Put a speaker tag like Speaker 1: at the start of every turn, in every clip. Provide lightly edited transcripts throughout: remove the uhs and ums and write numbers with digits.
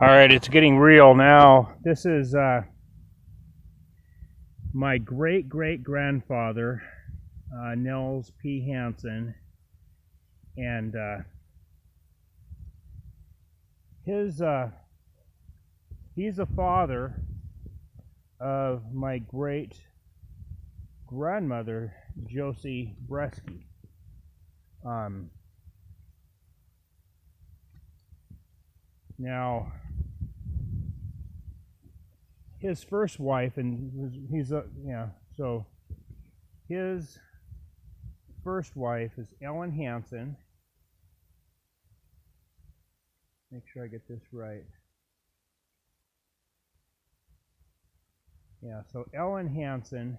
Speaker 1: All right, it's getting real now. This is my great-great-grandfather, Nels P. Hansen, and he's the father of my great-grandmother, Josie Bresky. Now, his first wife, and so his first wife is Ellen Hansen. Make sure I get this right. Yeah, so Ellen Hansen,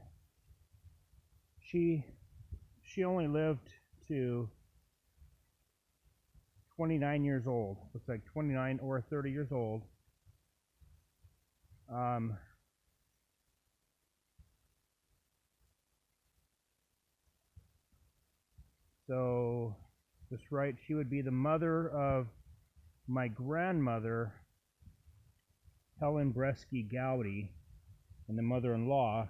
Speaker 1: she only lived to 29 years old. Looks like 29 or 30 years old. So that's right, she would be the mother of my grandmother, Helen Bresky Gowdy, and the mother-in-law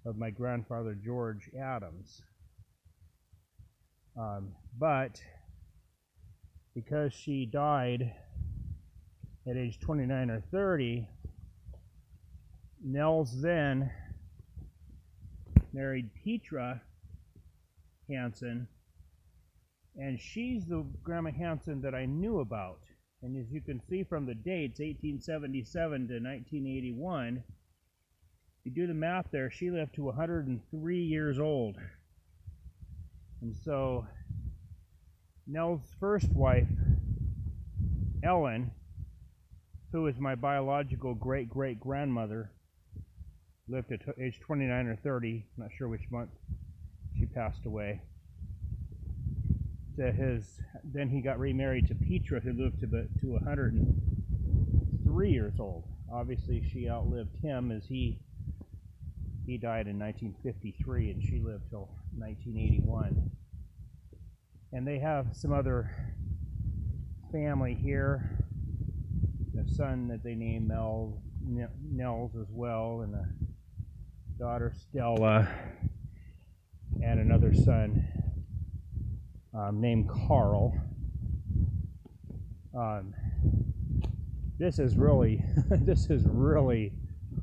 Speaker 1: of my grandfather, George Adams. But because she died at age 29 or 30, Nels then married Petra Hansen, and she's the Grandma Hansen that I knew about. And as you can see from the dates, 1877 to 1981, if you do the math there, she lived to 103 years old. And so Nels' first wife, Ellen, who is my biological great-great-grandmother, lived at age 29 or 30, not sure which month she passed away. Then he got remarried to Petra, who lived to 103 years old. Obviously, she outlived him, as he died in 1953, and she lived till 1981. And they have some other family here. A son that they named Nels as well, and a daughter Stella, and another son named Carl. This is really,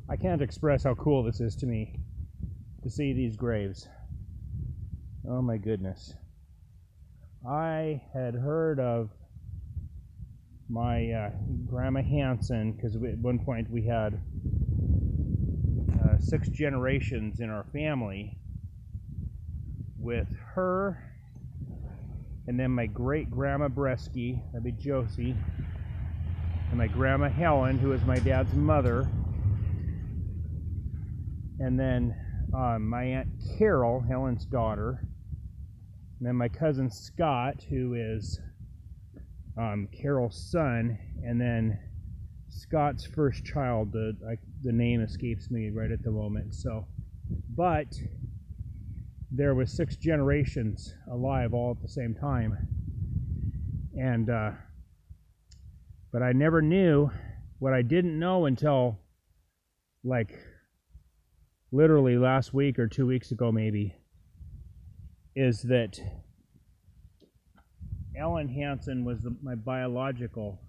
Speaker 1: I can't express how cool this is to me, to see these graves. Oh my goodness. I had heard of my Grandma Hansen, because at one point we had 6 generations in our family with her, and then my great-grandma Bresky, that'd be Josie, and my Grandma Helen, who is my dad's mother, and then my Aunt Carol, Helen's daughter, and then my cousin Scott, who is Carol's son, and then Scott's first child. The name escapes me right at the moment. So, but there was 6 generations alive all at the same time, and but I never knew. What I didn't know until like literally last week or 2 weeks ago, maybe, is that Ellen Hansen was my biological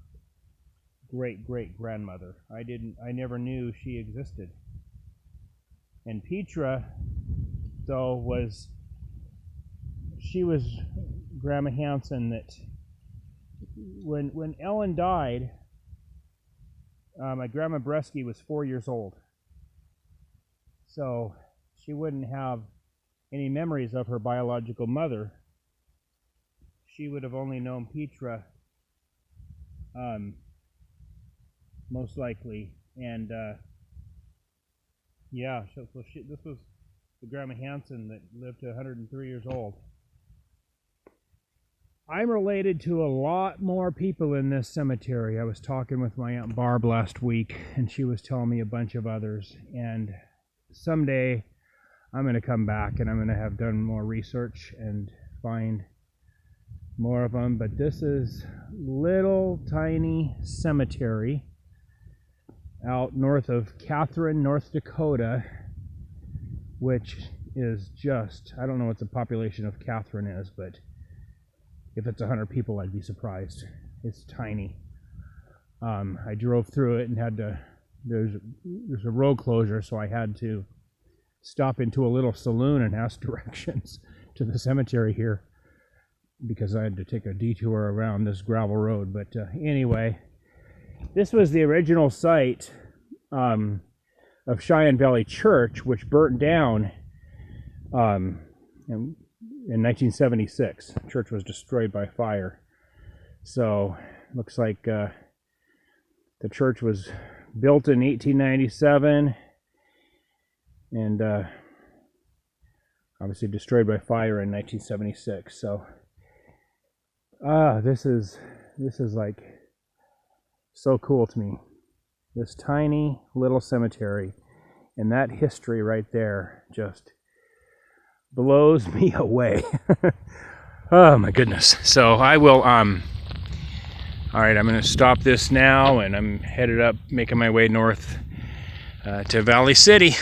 Speaker 1: great-great-grandmother. I never knew she existed. And Petra, though, she was Grandma Hansen that when Ellen died, my Grandma Bresky was 4 years old. So she wouldn't have any memories of her biological mother. She would have only known Petra, most likely, and yeah. So this was the Grandma Hansen that lived to 103 years old. I'm related to a lot more people in this cemetery. I was talking with my Aunt Barb last week, and she was telling me a bunch of others. And someday I'm going to come back, and I'm going to have done more research and find more of them. But this is little tiny cemetery out north of Catherine, North Dakota, which is just, I don't know what the population of Catherine is, but if it's 100 people, I'd be surprised. It's tiny. I drove through it and had to, there's a road closure, so I had to stop into a little saloon and ask directions to the cemetery here because I had to take a detour around this gravel road. But anyway, this was the original site of Sheyenne Valley Church, which burnt down in 1976. The church was destroyed by fire. So looks like the church was built in 1897 and obviously destroyed by fire in 1976. So this is like so cool to me. This tiny little cemetery and that history right there just blows me away. Oh my goodness. So I will all right, I'm going to stop this now and I'm headed up, making my way north to Valley City.